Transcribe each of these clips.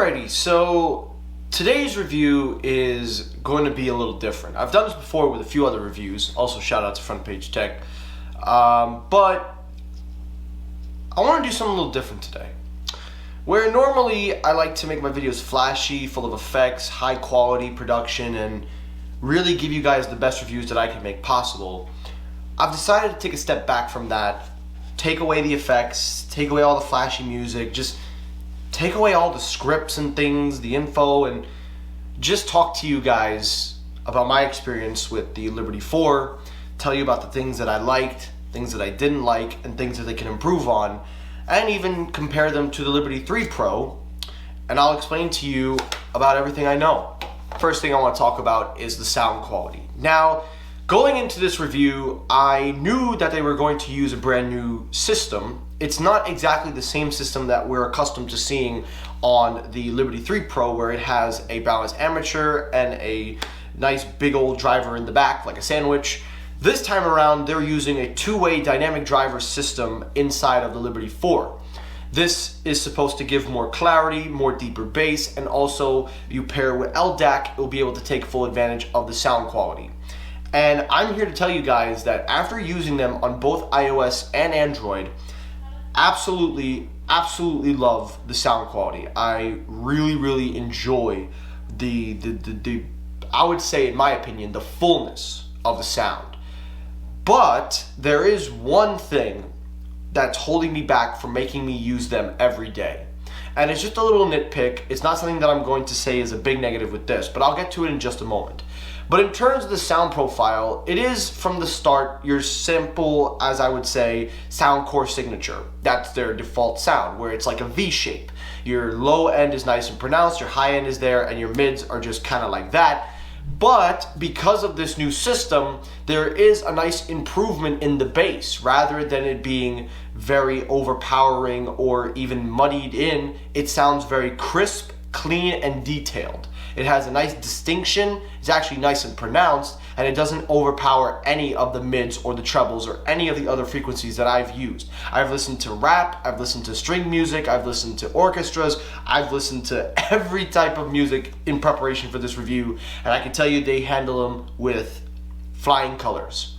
Alrighty, so today's review is going to be a little different. I've done this before with a few other reviews, also shout out to Front Page Tech, but I want to do something a little different today. Where normally I like to make my videos flashy, full of effects, high quality production, and really give you guys the best reviews that I can make possible, I've decided to take a step back from that, take away the effects, take away all the flashy music, just take away all the scripts and things, the info, and just talk to you guys about my experience with the Liberty 4, tell you about the things that I liked, things that I didn't like, and things that they can improve on, and even compare them to the Liberty 3 Pro, and I'll explain to you about everything I know. First thing I want to talk about is the sound quality. Now, going into this review, I knew that they were going to use a brand new system. It's not exactly the same system that we're accustomed to seeing on the Liberty 3 Pro, where it has a balanced armature and a nice big old driver in the back like a sandwich. This time around, they're using a two-way dynamic driver system inside of the Liberty 4. This is supposed to give more clarity, more deeper bass, and also you pair with LDAC, it will be able to take full advantage of the sound quality. And I'm here to tell you guys that after using them on both iOS and Android, absolutely love the sound quality. I really enjoy the I would say, in my opinion, the fullness of the sound. But there is one thing that's holding me back from making me use them every day. And it's just a little nitpick. It's not something that I'm going to say is a big negative with this, but I'll get to it in just a moment. But in terms of the sound profile, it is from the start your simple, as I would say, Soundcore signature. That's their default sound, where it's like a V shape. Your low end is nice and pronounced, your high end is there, and your mids are just kind of like that. But because of this new system, there is a nice improvement in the bass. Rather than it being very overpowering or even muddied in, it sounds very crisp, clean, and detailed. It has a nice distinction, it's actually nice and pronounced, and it doesn't overpower any of the mids or the trebles or any of the other frequencies that I've used. I've listened to rap, I've listened to string music, I've listened to orchestras, I've listened to every type of music in preparation for this review, and I can tell you they handle them with flying colors.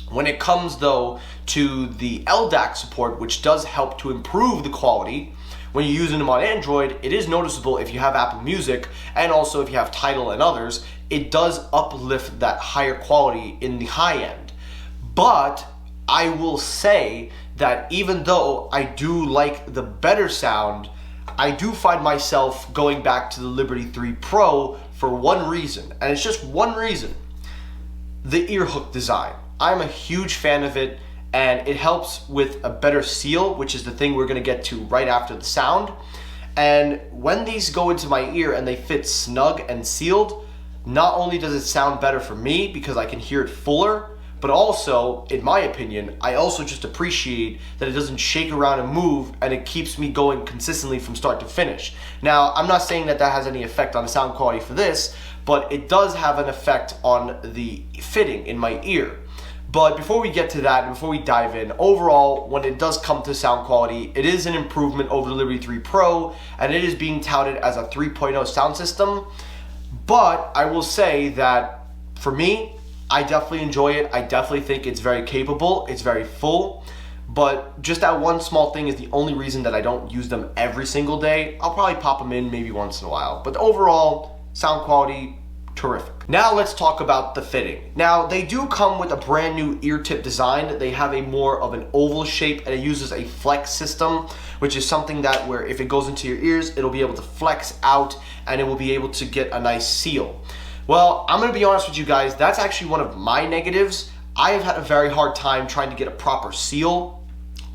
When it comes though to the LDAC support, which does help to improve the quality, when you're using them on Android, it is noticeable if you have Apple Music and also if you have Tidal and others, it does uplift that higher quality in the high end. But I will say that even though I do like the better sound, I do find myself going back to the Liberty 3 Pro for one reason, and it's just one reason: the ear hook design. I'm a huge fan of it, and it helps with a better seal, which is the thing we're going to get to right after the sound. And when these go into my ear and they fit snug and sealed, not only does it sound better for me because I can hear it fuller, but also, in my opinion, I also just appreciate that it doesn't shake around and move, and it keeps me going consistently from start to finish. Now, I'm not saying that that has any effect on the sound quality for this, but it does have an effect on the fitting in my ear. But before we get to that, and before we dive in, overall, when it does come to sound quality, it is an improvement over the Liberty 3 Pro, and it is being touted as a 3.0 sound system. But I will say that, for me, I definitely enjoy it. I definitely think it's very capable, it's very full. But just that one small thing is the only reason that I don't use them every single day. I'll probably pop them in maybe once in a while. But overall, sound quality, terrific. Now let's talk about the fitting. Now they do come with a brand new ear tip design. They have a more of an oval shape, and it uses a flex system, which is something that where if it goes into your ears, it'll be able to flex out and it will be able to get a nice seal. Well, I'm gonna be honest with you guys, that's actually one of my negatives. I have had a very hard time trying to get a proper seal.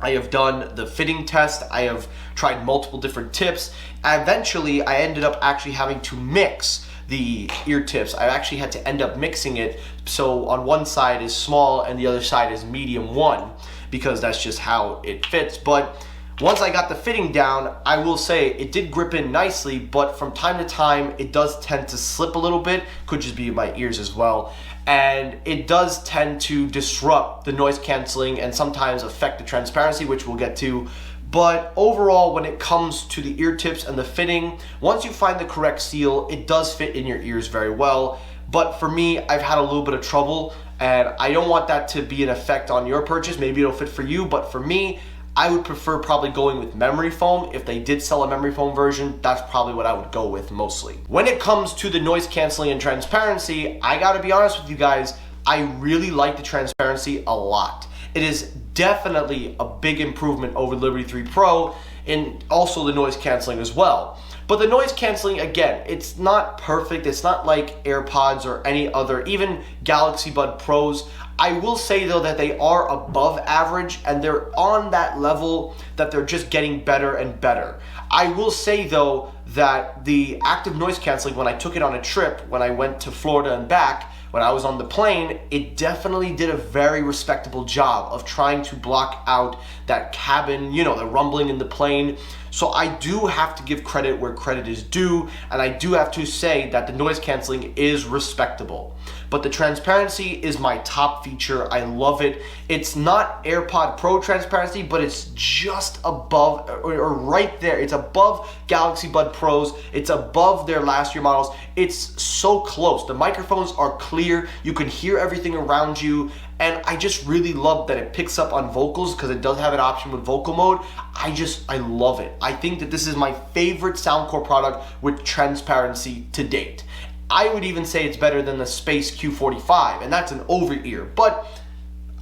I have done the fitting test, I have tried multiple different tips. Eventually, I ended up actually having to mix the ear tips. I actually had to end up mixing it, so on one side is small and the other side is medium 1, because that's just how it fits. But once I got the fitting down, I will say it did grip in nicely, but from time to time it does tend to slip a little bit. Could just be my ears as well. And it does tend to disrupt the noise canceling and sometimes affect the transparency, which we'll get to. But overall, when it comes to the ear tips and the fitting, once you find the correct seal, it does fit in your ears very well. But for me, I've had a little bit of trouble, and I don't want that to be an effect on your purchase. Maybe it'll fit for you, but for me, I would prefer probably going with memory foam. If they did sell a memory foam version, that's probably what I would go with mostly. When it comes to the noise canceling and transparency, I gotta be honest with you guys, I really like the transparency a lot. It is definitely a big improvement over Liberty 3 Pro, and also the noise canceling as well. But the noise canceling, again, it's not perfect. It's not like AirPods or any other, even Galaxy Bud Pros. I will say though that they are above average, and they're on that level that they're just getting better and better. I will say though that the active noise canceling, when I took it on a trip, when I went to Florida and back, when I was on the plane, it definitely did a very respectable job of trying to block out that cabin, you know, the rumbling in the plane. So I do have to give credit where credit is due, and I do have to say that the noise canceling is respectable. But the transparency is my top feature. I love it. It's not AirPod Pro transparency, but it's just above, or right there. It's above Galaxy Bud Pros. It's above their last year models. It's so close. The microphones are clear. You can hear everything around you. And I just really love that it picks up on vocals, because it does have an option with vocal mode. I love it. I think that this is my favorite Soundcore product with transparency to date. I would even say it's better than the Space Q45, and that's an over-ear, but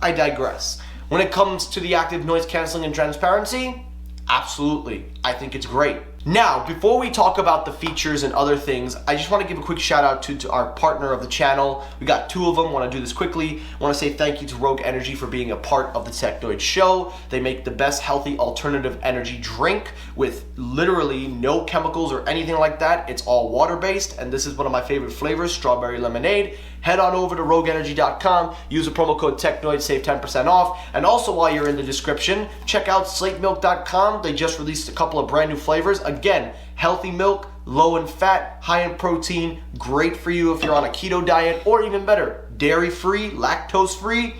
I digress. When it comes to the active noise canceling and transparency, absolutely, I think it's great. Now, before we talk about the features and other things, I just want to give a quick shout out to our partner of the channel. We got two of them. Want to do this quickly. I want to say thank you to Rogue Energy for being a part of the Technoid Show. They make the best healthy alternative energy drink with literally no chemicals or anything like that. It's all water-based, and this is one of my favorite flavors, strawberry lemonade. Head on over to rogueenergy.com, use the promo code TECHNOID, save 10% off. And also, while you're in the description, check out slatemilk.com. They just released a couple of brand new flavors. Again, healthy milk, low in fat, high in protein, great for you if you're on a keto diet, or even better, dairy-free, lactose-free.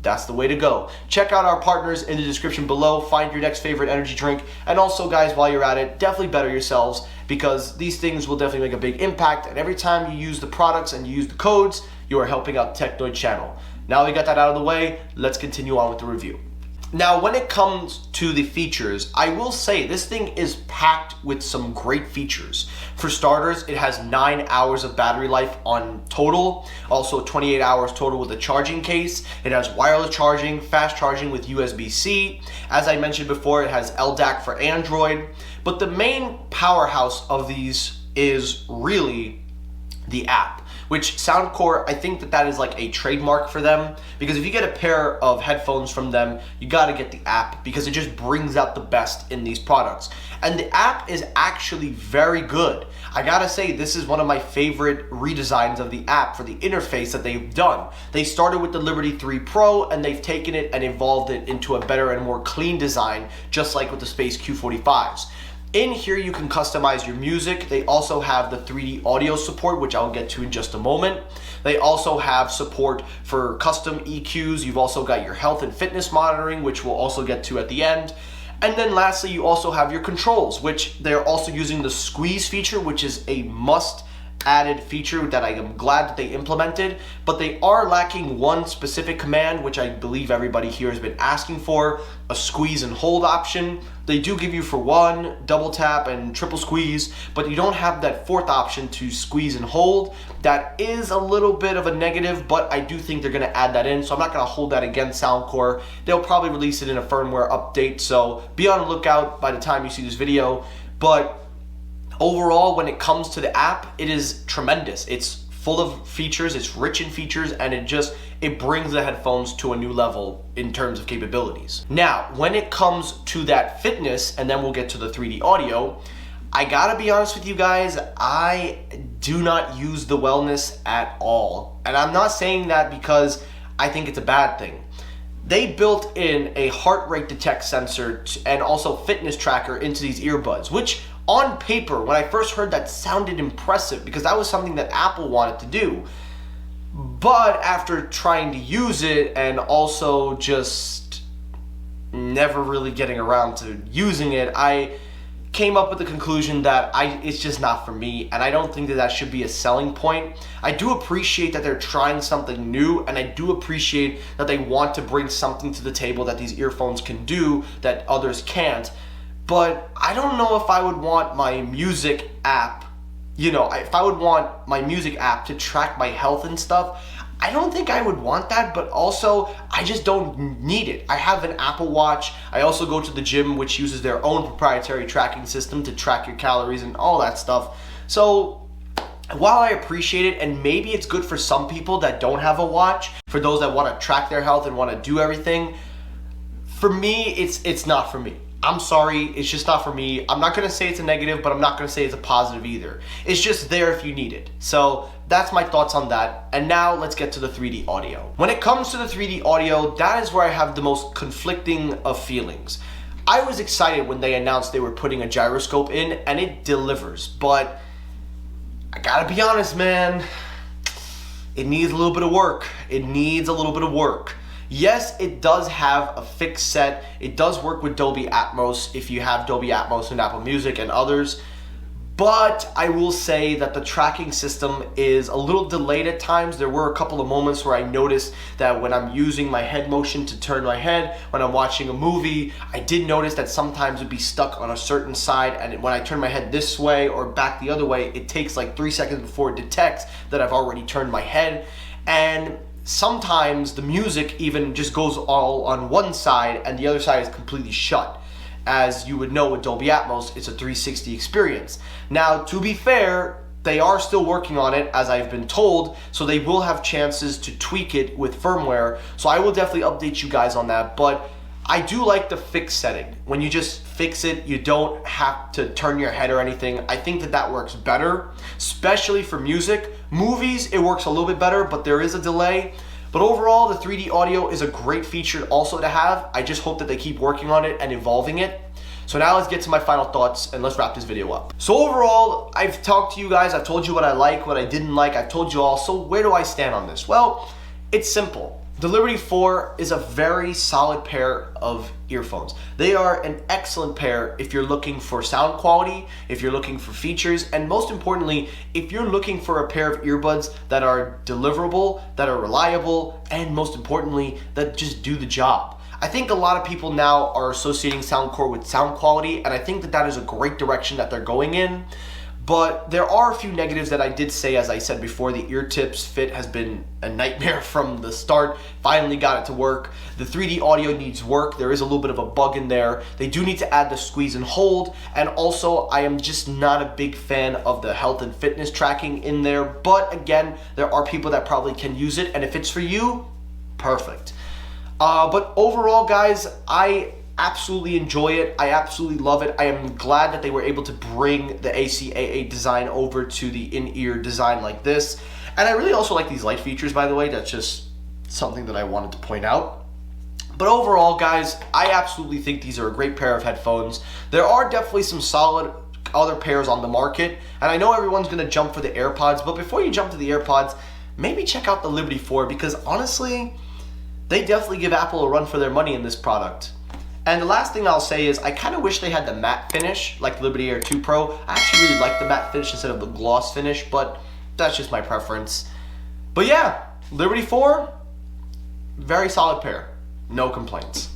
That's the way to go. Check out our partners in the description below. Find your next favorite energy drink. And also, guys, while you're at it, definitely better yourselves, because these things will definitely make a big impact. And every time you use the products and you use the codes, you are helping out the Technoid channel. Now we got that out of the way, let's continue on with the review. Now, when it comes to the features, I will say this thing is packed with some great features. For starters, it has 9 hours of battery life on total, also 28 hours total with a charging case. It has wireless charging, fast charging with USB-C. As I mentioned before, it has LDAC for Android. But the main powerhouse of these is really the app, which Soundcore, I think that is like a trademark for them, because if you get a pair of headphones from them, you gotta get the app, because it just brings out the best in these products. And the app is actually very good. I gotta say, this is one of my favorite redesigns of the app for the interface that they've done. They started with the Liberty 3 Pro, and they've taken it and evolved it into a better and more clean design, just like with the Space Q45s. In here, you can customize your music. They also have the 3D audio support, which I'll get to in just a moment. They also have support for custom EQs. You've also got your health and fitness monitoring, which we'll also get to at the end. And then lastly, you also have your controls, which they're also using the squeeze feature, which is a must added feature that I am glad that they implemented, but they are lacking one specific command, which I believe everybody here has been asking for, a squeeze and hold option. They do give you for one, double tap and triple squeeze, but you don't have that fourth option to squeeze and hold. That is a little bit of a negative, but I do think they're gonna add that in, so I'm not gonna hold that against Soundcore. They'll probably release it in a firmware update, so be on the lookout by the time you see this video. But overall, when it comes to the app, it is tremendous. It's full of features, it's rich in features, and it brings the headphones to a new level in terms of capabilities. Now, when it comes to that fitness, and then we'll get to the 3D audio, I gotta be honest with you guys, I do not use the wellness at all. And I'm not saying that because I think it's a bad thing. They built in a heart rate detect sensor and also fitness tracker into these earbuds, which on paper, when I first heard that, sounded impressive, because that was something that Apple wanted to do. But after trying to use it and also just never really getting around to using it, I came up with the conclusion that it's just not for me, and I don't think that should be a selling point. I do appreciate that they're trying something new, and I do appreciate that they want to bring something to the table that these earphones can do that others can't. But I don't know if I would want my music app, if I would want my music app to track my health and stuff. I don't think I would want that, but also I just don't need it. I have an Apple Watch. I also go to the gym, which uses their own proprietary tracking system to track your calories and all that stuff. So while I appreciate it, and maybe it's good for some people that don't have a watch, for those that want to track their health and want to do everything, for me, it's not for me. I'm sorry, it's just not for me. I'm not going to say it's a negative, but I'm not going to say it's a positive either. It's just there if you need it. So that's my thoughts on that. And now let's get to the 3D audio. When it comes to the 3D audio, that is where I have the most conflicting of feelings. I was excited when they announced they were putting a gyroscope in, and it delivers. But I gotta be honest, man, it needs a little bit of work. It needs a little bit of work. Yes, it does have a fixed set. It does work with Dolby Atmos if you have Dolby Atmos and Apple Music and others. But I will say that the tracking system is a little delayed at times. There were a couple of moments where I noticed that when I'm using my head motion to turn my head, when I'm watching a movie, I did notice that sometimes it'd be stuck on a certain side, and when I turn my head this way or back the other way, it takes like 3 seconds before it detects that I've already turned my head. And sometimes the music even just goes all on one side and the other side is completely shut. As you would know with Dolby Atmos, it's a 360 experience. Now, to be fair, they are still working on it, as I've been told, so they will have chances to tweak it with firmware. So I will definitely update you guys on that, but I do like the fixed setting. When you just fix it, you don't have to turn your head or anything. I think that works better, especially for music. Movies, it works a little bit better, but there is a delay. But overall, the 3D audio is a great feature also to have. I just hope that they keep working on it and evolving it. So now let's get to my final thoughts and let's wrap this video up. So overall, I've talked to you guys. I've told you what I like, what I didn't like. I've told you all. So where do I stand on this? Well, it's simple. The Liberty 4 is a very solid pair of earphones. They are an excellent pair if you're looking for sound quality, if you're looking for features, and most importantly, if you're looking for a pair of earbuds that are deliverable, that are reliable, and most importantly, that just do the job. I think a lot of people now are associating Soundcore with sound quality, and I think that is a great direction that they're going in. But there are a few negatives that I did say. As I said before, the ear tips fit has been a nightmare from the start. Finally got it to work. The 3D audio needs work. There is a little bit of a bug in there. They do need to add the squeeze and hold. And also, I am just not a big fan of the health and fitness tracking in there. But again, there are people that probably can use it. And if it's for you, perfect. But overall, guys, I absolutely enjoy it. I absolutely love it. I am glad that they were able to bring the ACAA design over to the in-ear design like this. And I really also like these light features, by the way. That's just something that I wanted to point out. But overall, guys, I absolutely think these are a great pair of headphones. There are definitely some solid other pairs on the market, and I know everyone's going to jump for the AirPods, but before you jump to the AirPods, maybe check out the Liberty 4, because honestly, they definitely give Apple a run for their money in this product. And the last thing I'll say is I kind of wish they had the matte finish like the Liberty Air 2 Pro. I actually really like the matte finish instead of the gloss finish, but that's just my preference. But yeah, Liberty 4, very solid pair. No complaints.